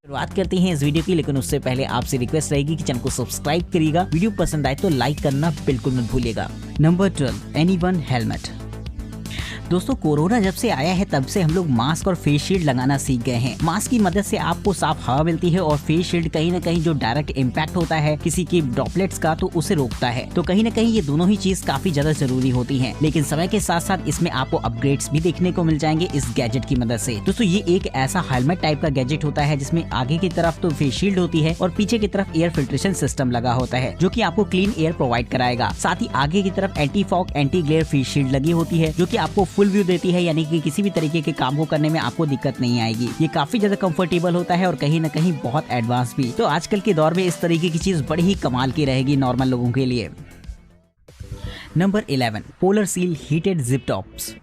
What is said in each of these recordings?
शुरुआत करते हैं इस वीडियो की, लेकिन उससे पहले आपसे रिक्वेस्ट रहेगी कि चैनल को सब्सक्राइब करिएगा। वीडियो पसंद आए तो लाइक करना बिल्कुल मत भूलिएगा। Number 12, anyone helmet. दोस्तों, कोरोना जब से आया है तब से हम लोग मास्क और फेस शील्ड लगाना सीख गए हैं। मास्क की मदद से आपको साफ हवा मिलती है और फेस शील्ड कहीं ना कहीं जो डायरेक्ट इम्पैक्ट होता है किसी की ड्रॉपलेट्स का तो उसे रोकता है। तो कहीं ना कहीं ये दोनों ही चीज काफी ज्यादा जरूरी होती है, लेकिन समय के साथ साथ इसमें आपको अपग्रेड्स भी देखने को मिल जाएंगे इस गैजेट की मदद से। दोस्तों, ये एक ऐसा हेलमेट टाइप का गैजेट होता है जिसमें आगे की तरफ तो फेस शील्ड होती है और पीछे की तरफ एयर फिल्ट्रेशन सिस्टम लगा होता है जो कि आपको क्लीन एयर प्रोवाइड कराएगा। साथ ही आगे की तरफ anti fog anti glare face shield लगी होती है जो कि आपको फुल व्यू देती है, यानी कि किसी भी तरीके के काम को करने में आपको दिक्कत नहीं आएगी। ये काफी ज्यादा कंफर्टेबल होता है और कहीं ना कहीं बहुत एडवांस भी। तो आजकल के दौर में इस तरीके की चीज बड़ी ही कमाल की रहेगी नॉर्मल लोगों के लिए। Number 11, polar seal heated zip tops.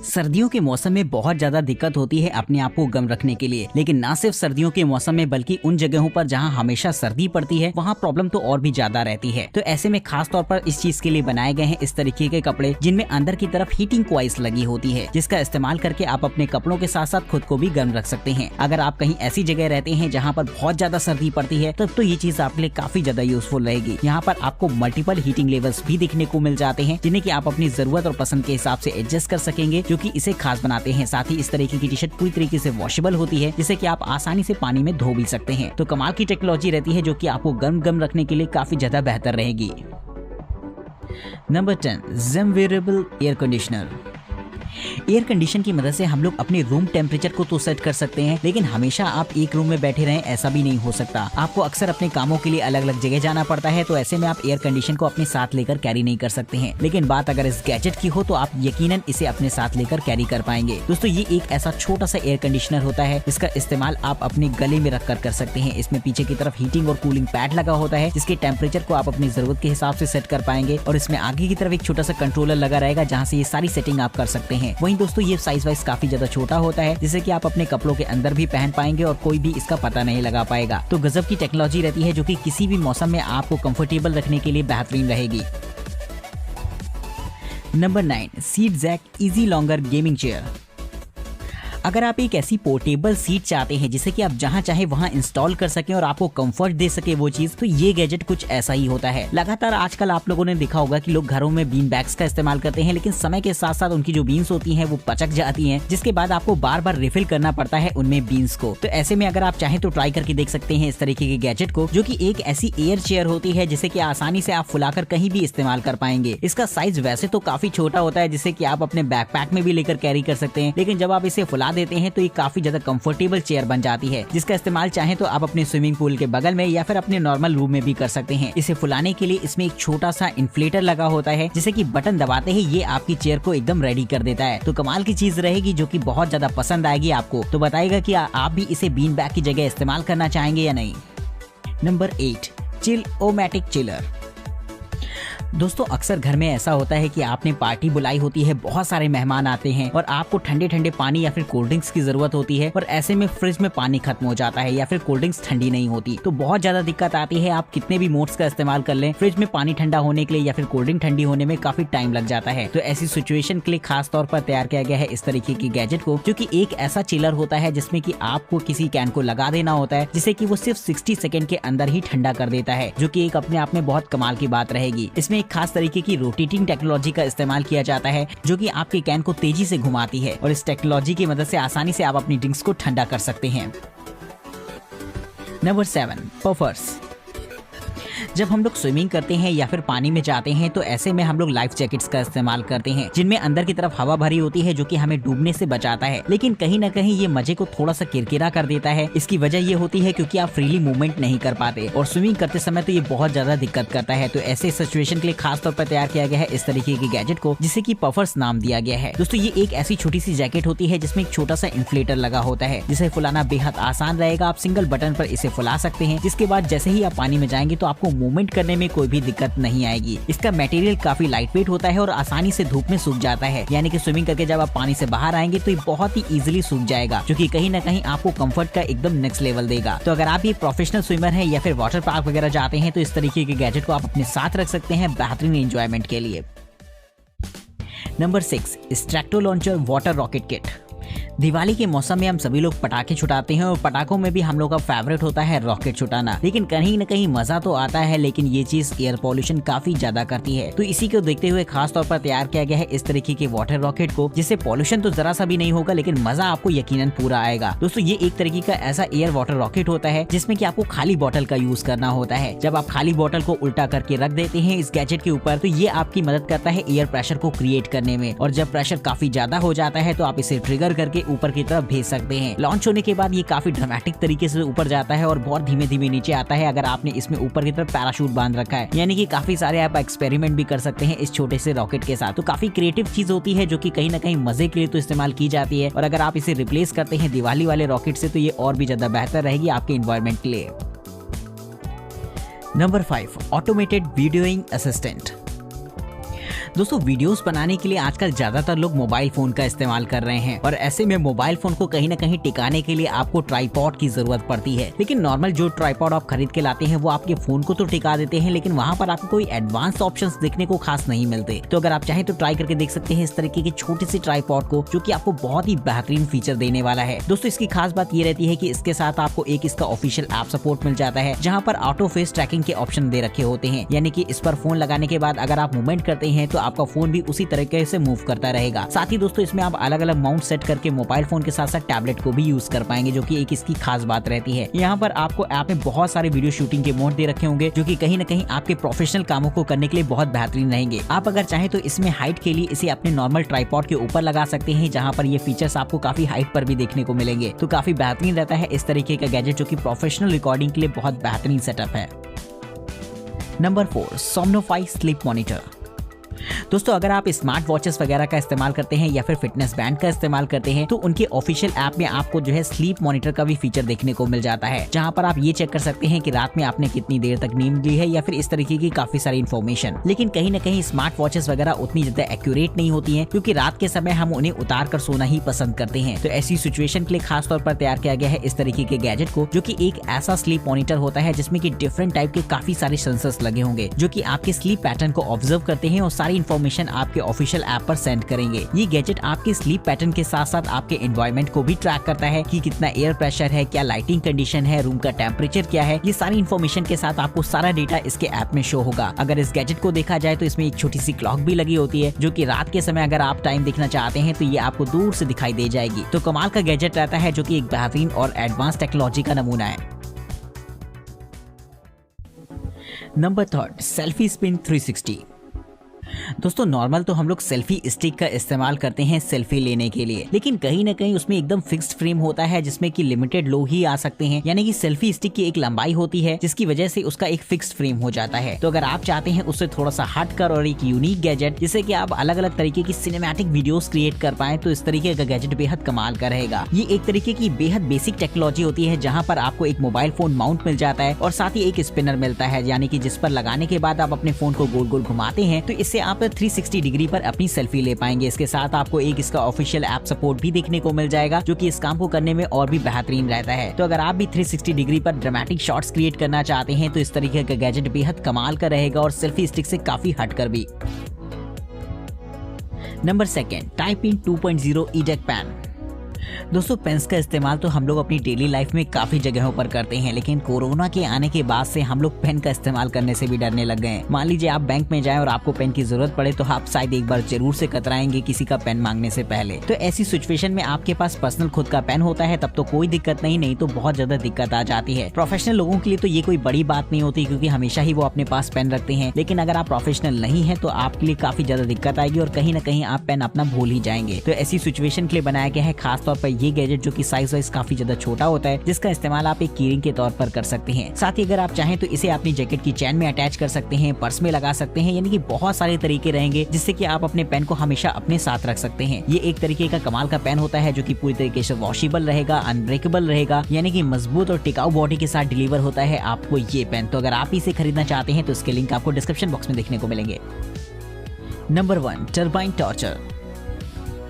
सर्दियों के मौसम में बहुत ज्यादा दिक्कत होती है अपने आप को गर्म रखने के लिए, लेकिन ना सिर्फ सर्दियों के मौसम में बल्कि उन जगहों पर जहां हमेशा सर्दी पड़ती है वहां प्रॉब्लम तो और भी ज्यादा रहती है। तो ऐसे में खास तौर पर इस चीज के लिए बनाए गए हैं इस तरीके के कपड़े जिनमें अंदर की तरफ हीटिंग कॉइल्स लगी होती है, जिसका इस्तेमाल करके आप अपने कपड़ों के साथ साथ खुद को भी गर्म रख सकते हैं। अगर आप कहीं ऐसी जगह रहते हैं जहाँ पर बहुत ज्यादा सर्दी पड़ती है तब तो ये चीज आपके लिए काफी ज्यादा यूजफुल रहेगी। यहाँ पर आपको मल्टीपल हीटिंग लेवल्स भी देखने को मिल जाते हैं जिन्हें की आप अपनी जरूरत और पसंद के हिसाब से एडजस्ट कर सकेंगे, जो कि इसे खास बनाते हैं। साथ ही इस तरीके की टी शर्ट पूरी तरीके से वॉशेबल होती है जिसे कि आप आसानी से पानी में धो भी सकते हैं। तो कमाल की टेक्नोलॉजी रहती है जो कि आपको गर्म रखने के लिए काफी ज्यादा बेहतर रहेगी। Number 10, gem wearable air conditioner. Air condition की मदद से हम लोग अपने रूम टेम्परेचर को तो सेट कर सकते हैं, लेकिन हमेशा आप एक रूम में बैठे रहें ऐसा भी नहीं हो सकता। आपको अक्सर अपने कामों के लिए अलग अलग जगह जाना पड़ता है, तो ऐसे में आप एयर कंडीशन को अपने साथ लेकर कैरी नहीं कर सकते हैं। लेकिन बात अगर इस गैजेट की हो तो आप यकीनन इसे अपने साथ लेकर कैरी कर पाएंगे। दोस्तों, ये एक ऐसा छोटा सा एयर कंडीशनर होता है जिसका इस्तेमाल आप अपने गले में रख कर सकते हैं। इसमें पीछे की तरफ हीटिंग और कूलिंग पैड लगा होता है जिसके टेम्परेचर को आप अपनी जरूरत के हिसाब से सेट कर पाएंगे, और इसमें आगे की तरफ एक छोटा सा कंट्रोलर लगा रहेगा जहाँ से ये सारी सेटिंग आप कर सकते हैं। वहीं दोस्तों, ये साइज वाइज काफी ज्यादा छोटा होता है जिसे कि आप अपने कपड़ों के अंदर भी पहन पाएंगे और कोई भी इसका पता नहीं लगा पाएगा। तो गजब की टेक्नोलॉजी रहती है जो कि किसी भी मौसम में आपको कंफर्टेबल रखने के लिए बेहतरीन रहेगी। Number 9, seat jack easy longer gaming chair. अगर आप एक ऐसी पोर्टेबल सीट चाहते हैं जिसे कि आप जहां चाहे वहां इंस्टॉल कर सकें और आपको कंफर्ट दे सके वो चीज, तो ये गैजेट कुछ ऐसा ही होता है। लगातार आजकल आप लोगों ने देखा होगा कि लोग घरों में बीन बैग्स का इस्तेमाल करते हैं, लेकिन समय के साथ साथ उनकी जो बीन्स होती हैं वो पचक जाती हैं, जिसके बाद आपको बार बार रिफिल करना पड़ता है उनमें बीन्स को। तो ऐसे में अगर आप चाहें तो ट्राई करके देख सकते हैं इस तरीके के गैजेट को, जो कि एक ऐसी एयर चेयर होती है जिसे कि आसानी से आप फुलाकर कहीं भी इस्तेमाल कर पाएंगे। इसका साइज वैसे तो काफी छोटा होता है जिसे कि आप अपने बैकपैक में भी लेकर कैरी कर सकते हैं, लेकिन जब आप इसे फुला देते हैं तो ये काफी ज्यादा कंफर्टेबल चेयर बन जाती है, जिसका इस्तेमाल चाहे तो आप अपने स्विमिंग पूल के बगल में या फिर अपने नॉर्मल रूम में भी कर सकते हैं। इसे फुलाने के लिए इसमें एक छोटा सा इन्फ्लेटर लगा होता है जिसे कि बटन दबाते ही ये आपकी चेयर को एकदम रेडी कर देता है। तो कमाल की चीज रहेगी जो कि बहुत ज्यादा पसंद आएगी आपको। तो बताइएगा कि आप भी इसे बीन बैग की जगह इस्तेमाल करना चाहेंगे या नहीं। Number 8, Chillomatic chiller. दोस्तों, अक्सर घर में ऐसा होता है कि आपने पार्टी बुलाई होती है, बहुत सारे मेहमान आते हैं और आपको ठंडे ठंडे पानी या फिर कोल्ड ड्रिंक्स की जरूरत होती है, और ऐसे में फ्रिज में पानी खत्म हो जाता है या फिर कोल्ड ड्रिंक्स ठंडी नहीं होती, तो बहुत ज्यादा दिक्कत आती है। आप कितने भी मोड्स का इस्तेमाल कर लें, फ्रिज में पानी ठंडा होने के लिए या फिर कोल्ड ड्रिंक ठंडी होने में काफी टाइम लग जाता है। तो ऐसी सिचुएशन के लिए खास तौर पर तैयार किया गया है इस तरीके की गैजेट को, जो कि एक ऐसा चिलर होता है जिसमें कि आपको किसी कैन को लगा देना होता है जिसे कि वो सिर्फ 60 सेकंड के अंदर ही ठंडा कर देता है, जो कि एक अपने आप में बहुत कमाल की बात रहेगी। इसमें एक खास तरीके की रोटेटिंग टेक्नोलॉजी का इस्तेमाल किया जाता है जो कि आपके कैन को तेजी से घुमाती है, और इस टेक्नोलॉजी की मदद से आसानी से आप अपनी ड्रिंक्स को ठंडा कर सकते हैं। Number 7, puffers. जब हम लोग स्विमिंग करते हैं या फिर पानी में जाते हैं तो ऐसे में हम लोग लाइफ जैकेट्स का इस्तेमाल करते हैं जिनमें अंदर की तरफ हवा भरी होती है जो कि हमें डूबने से बचाता है, लेकिन कहीं ना कहीं ये मजे को थोड़ा सा किरकिरा कर देता है। इसकी वजह ये होती है क्योंकि आप फ्रीली मूवमेंट नहीं कर पाते और स्विमिंग करते समय तो ये बहुत ज्यादा दिक्कत करता है। तो ऐसे सिचुएशन के लिए खास तौर पर तैयार किया गया है इस तरीके के गैजेट को, जिसे कि पफर्स नाम दिया गया है। दोस्तों, ये एक ऐसी छोटी सी जैकेट होती है जिसमें एक छोटा सा इन्फ्लेटर लगा होता है जिसे फुलाना बेहद आसान रहेगा। आप सिंगल बटन पर इसे फुला सकते हैं, जिसके बाद जैसे ही आप पानी में जाएंगे तो आपको मूवमेंट करने में कोई भी दिक्कत नहीं आएगी। इसका मटेरियल काफी लाइट वेट होता है और आसानी से धूप में सूख जाता है, यानी कि स्विमिंग करके जब आप पानी से बाहर आएंगे तो ये बहुत ही इजीली सूख जाएगा, जो कि कहीं ना कहीं आपको कंफर्ट का एकदम नेक्स्ट लेवल देगा। तो अगर आप ये प्रोफेशनल स्विमर हैं या फिर वाटर पार्क वगैरह जाते हैं तो इस तरीके के गैजेट को आप अपने साथ रख सकते हैं बेहतरीन एंजॉयमेंट के लिए। Number 6, Stracto launcher water rocket kit. Diwali के मौसम में हम सभी लोग पटाखे छुटाते हैं और पटाखों में भी हम लोग का फेवरेट होता है रॉकेट छुटाना। लेकिन कहीं न कहीं मजा तो आता है, लेकिन ये चीज एयर पॉल्यूशन काफी ज्यादा करती है। तो इसी को देखते हुए खास तौर पर तैयार किया गया है इस तरीके के वाटर रॉकेट को, जिससे पॉल्यूशन तो जरा सा भी नहीं होगा, लेकिन मजा आपको यकीनन पूरा आएगा। दोस्तों ये एक तरीके का ऐसा एयर वाटर रॉकेट होता है जिसमें कि आपको खाली बोतल का यूज करना होता है। जब आप खाली बोतल को उल्टा करके रख देते हैं इस गैजेट के ऊपर, तो ये आपकी मदद करता है एयर प्रेशर को क्रिएट करने में। और जब प्रेशर काफी ज्यादा हो जाता है तो आप इसे ट्रिगर करके ऊपर की तरफ भेज सकते हैं। लॉन्च होने के बाद ये काफी ड्रामेटिक तरीके से ऊपर जाता है और बहुत धीमे धीमे नीचे आता है अगर आपने इसमें ऊपर की तरफ पैराशूट बांध रखा है। यानी कि काफी सारे आप एक्सपेरिमेंट भी कर सकते हैं इस छोटे से रॉकेट के साथ। तो काफी क्रिएटिव चीज होती है जो कि कहीं ना कहीं मजे के लिए तो इस्तेमाल की जाती है, और अगर आप इसे रिप्लेस करते हैं दिवाली वाले रॉकेट से तो ये और भी ज्यादा बेहतर रहेगी आपके एनवायरनमेंट के लिए। Number 5, automated videoing assistant. दोस्तों वीडियोस बनाने के लिए आजकल ज्यादातर लोग मोबाइल फोन का इस्तेमाल कर रहे हैं, और ऐसे में मोबाइल फोन को कहीं ना कहीं टिकाने के लिए आपको ट्राइपॉड की जरूरत पड़ती है। लेकिन नॉर्मल जो ट्राइपॉड आप खरीद के लाते हैं वो आपके फोन को तो टिका देते हैं, लेकिन वहाँ पर आपको कोई एडवांस ऑप्शंस देखने को खास नहीं मिलते। तो अगर आप चाहें तो ट्राई करके देख सकते हैं इस तरीके की छोटी सी ट्राइपॉड को, जो कि आपको बहुत ही बेहतरीन फीचर देने वाला है। दोस्तों इसकी खास बात ये रहती है कि इसके साथ आपको एक इसका ऑफिशियल ऐप सपोर्ट मिल जाता है, जहाँ पर ऑटो फेस ट्रैकिंग के ऑप्शन दे रखे होते हैं। यानी कि इस पर फोन लगाने के बाद अगर आप मूवमेंट करते हैं तो आपका फोन भी उसी तरीके से मूव करता रहेगा। साथ ही दोस्तों इसमें आप अलग अलग माउंट सेट करके मोबाइल फोन के साथ साथ टैबलेट को भी यूज कर पाएंगे, जो कि एक इसकी खास बात रहती है। यहाँ पर आपको ऐप में बहुत सारे वीडियो शूटिंग के मोड दे रखे होंगे, जो कि कहीं ना कहीं आपके प्रोफेशनल कामों को करने के लिए बहुत बेहतरीन रहेंगे। आप अगर चाहें तो इसमें हाइट के लिए इसे अपने नॉर्मल ट्राइपॉड के ऊपर लगा सकते हैं, जहाँ पर ये फीचर्स आपको काफी हाइट पर भी देखने को मिलेंगे। तो काफी बेहतरीन रहता है इस तरीके का गैजेट, जो कि प्रोफेशनल रिकॉर्डिंग के लिए बहुत बेहतरीन सेटअप है। Number 4, Somnofy sleep monitor. दोस्तों अगर आप स्मार्ट वॉचेस वगैरह का इस्तेमाल करते हैं या फिर फिटनेस बैंड का इस्तेमाल करते हैं, तो उनके ऑफिशियल ऐप में आपको जो है स्लीप मॉनिटर का भी फीचर देखने को मिल जाता है, जहां पर आप ये चेक कर सकते हैं कि रात में आपने कितनी देर तक नींद ली है या फिर इस तरीके की काफी सारी इन्फॉर्मेशन। लेकिन कहीं ना कहीं स्मार्ट वॉचेस वगैरह उतनी ज्यादा एक्यूरेट नहीं होती है, क्योंकि रात के समय हम उन्हें उतार कर सोना ही पसंद करते हैं। तो ऐसी सिचुएशन के लिए खास तौर पर तैयार किया गया है इस तरीके के गैजेट को, जो कि एक ऐसा स्लीप मॉनिटर होता है जिसमें कि डिफरेंट टाइप के काफी सारे सेंसर्स लगे होंगे, जो कि आपके स्लीप पैटर्न को ऑब्जर्व करते हैं और सारी इन्फॉर्मेशन आपके ऑफिशियल ऐप पर सेंड करेंगे। ये गैजेट आपके स्लीप पैटर्न के साथ साथ आपके एनवायरनमेंट को भी ट्रैक करता है कि कितना एयर प्रेशर है, क्या लाइटिंग कंडीशन है, रूम का टेम्परेचर क्या है। ये सारी इन्फॉर्मेशन के साथ आपको सारा डेटा इसके ऐप में शो होगा। अगर इस गैजेट को देखा जाए तो इसमें एक छोटी सी क्लॉक भी लगी होती है, जो कि रात के समय अगर आप टाइम देखना चाहते हैं तो ये आपको दूर से दिखाई दे जाएगी। तो कमाल का गैजेट रहता है, जो कि एक बेहतरीन और एडवांस टेक्नोलॉजी का नमूना है। Number 3, selfie spin 360। दोस्तों नॉर्मल तो हम लोग सेल्फी स्टिक का इस्तेमाल करते हैं सेल्फी लेने के लिए, लेकिन कहीं ना कहीं उसमें एकदम फिक्स्ड फ्रेम होता है जिसमें कि लिमिटेड लोग ही आ सकते हैं। यानी कि सेल्फी स्टिक की एक लंबाई होती है जिसकी वजह से उसका एक फिक्स्ड फ्रेम हो जाता है। तो अगर आप चाहते हैं उससे थोड़ा सा हटकर और एक यूनिक गैजेट जिससे कि आप अलग अलग तरीके की सिनेमैटिक वीडियोस क्रिएट कर पाए, तो इस तरीके का गैजेट बेहद कमाल का रहेगा। ये एक तरीके की बेहद बेसिक टेक्नोलॉजी होती है, जहाँ पर आपको एक मोबाइल फोन माउंट मिल जाता है और साथ ही एक स्पिनर मिलता है, यानी कि जिस पर लगाने के बाद आप अपने फोन को गोल गोल घुमाते हैं तो इससे आप 360 डिग्री पर अपनी सेल्फी ले पाएंगे। इसके साथ आपको एक इसका ऑफिशियल ऐप सपोर्ट भी देखने को मिल जाएगा, जो कि इस काम को करने में और भी बेहतरीन रहता है। तो अगर आप भी 360 डिग्री पर ड्रामेटिक शॉट्स क्रिएट करना चाहते हैं तो इस तरीके का गैजेट बेहद कमाल का रहेगा और सेल्फी स्टिक से काफी हटकर भी। Number 2, type in 2.0 eject pen. दोस्तों पेन्स का इस्तेमाल तो हम लोग अपनी डेली लाइफ में काफी जगहों पर करते हैं, लेकिन कोरोना के आने के बाद से हम लोग पेन का इस्तेमाल करने से भी डरने लग गए हैं। मान लीजिए आप बैंक में जाएं और आपको पेन की जरूरत पड़े तो आप शायद एक बार जरूर से कतराएंगे किसी का पेन मांगने से पहले। तो ऐसी सिचुएशन में आपके पास पर्सनल खुद का पेन होता है तब तो कोई दिक्कत नहीं तो बहुत ज्यादा दिक्कत आ जाती है। प्रोफेशनल लोगों के लिए तो ये कोई बड़ी बात नहीं होती, क्योंकि हमेशा ही वो अपने पास पेन रखते हैं। लेकिन अगर आप प्रोफेशनल नहीं है तो आपके लिए काफी ज्यादा दिक्कत आएगी और कहीं ना कहीं आप पेन अपना भूल ही जाएंगे। तो ऐसी सिचुएशन के लिए बनाया गया है खास तौर पर ये गैजेट, जो कि साइज वाइज काफी ज्यादा छोटा होता है, जिसका इस्तेमाल आप एक कीरिंग के तौर पर कर सकते हैं। साथ ही अगर आप चाहें तो इसे अपनी जैकेट की चैन में अटैच कर सकते हैं, पर्स में लगा सकते हैं, यानी कि बहुत सारे तरीके रहेंगे जिससे कि आप अपने पेन को हमेशा अपने साथ रख सकते हैं। ये एक तरीके का कमाल का पेन होता है, जो कि पूरी तरीके से वॉशेबल रहेगा, अनब्रेकेबल रहेगा, यानी कि मजबूत और टिकाऊ बॉडी के साथ डिलीवर होता है आपको ये पेन। तो अगर आप इसे खरीदना चाहते हैं तो इसके लिंक आपको डिस्क्रिप्शन बॉक्स में देखने को मिलेंगे। Number 1, turbine torture.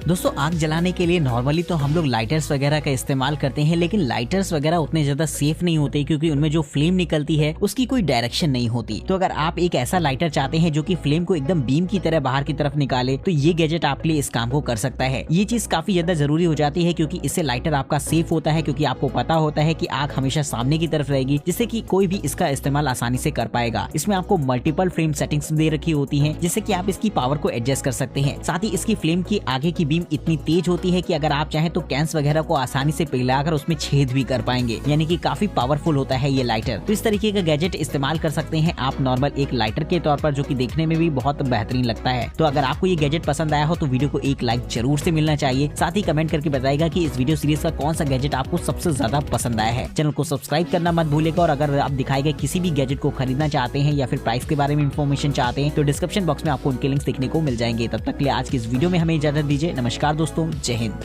दोस्तों आग जलाने के लिए नॉर्मली तो हम लोग लाइटर्स वगैरह का इस्तेमाल करते हैं, लेकिन लाइटर्स वगैरह उतने ज्यादा सेफ नहीं होते क्योंकि उनमें जो फ्लेम निकलती है उसकी कोई डायरेक्शन नहीं होती। तो अगर आप एक ऐसा लाइटर चाहते हैं जो कि फ्लेम को एकदम बीम की तरह बाहर की तरफ निकाले, तो ये गैजेट आपके लिए इस काम को कर सकता है। ये चीज काफी ज्यादा जरूरी हो जाती है क्योंकि इससे लाइटर आपका सेफ होता है, क्योंकि आपको पता होता है कि आग हमेशा सामने की तरफ रहेगी, जिससे कि कोई भी इसका इस्तेमाल आसानी से कर पाएगा। इसमें आपको मल्टीपल फ्लेम सेटिंग्स दे रखी होती हैं, जिससे कि आप इसकी पावर को एडजस्ट कर सकते हैं। साथ ही इसकी फ्लेम की आगे की बीम इतनी तेज होती है कि अगर आप चाहें तो कैंस वगैरह को आसानी से पिघलाकर उसमें छेद भी कर पाएंगे, यानी कि काफी पावरफुल होता है ये लाइटर। तो इस तरीके का गैजेट इस्तेमाल कर सकते हैं आप नॉर्मल एक लाइटर के तौर पर, जो कि देखने में भी बहुत बेहतरीन लगता है। तो अगर आपको ये गैजेट पसंद आया हो तो वीडियो को एक लाइक जरूर से मिलना चाहिए। साथ ही कमेंट करके बताइएगा कि इस वीडियो सीरीज का कौन सा गैजेट आपको सबसे ज्यादा पसंद आया है। चैनल को सब्सक्राइब करना मत भूलिएगा, और अगर आप दिखाए गए किसी भी गैजेट को खरीदना चाहते हैं या फिर प्राइस के बारे में इंफॉर्मेशन चाहते हैं तो डिस्क्रिप्शन बॉक्स में आपको उनके लिंक्स देखने को मिल जाएंगे। तब तक के लिए आज की इस वीडियो में हमें इजाजत दीजिए। नमस्कार दोस्तों, जय हिंद।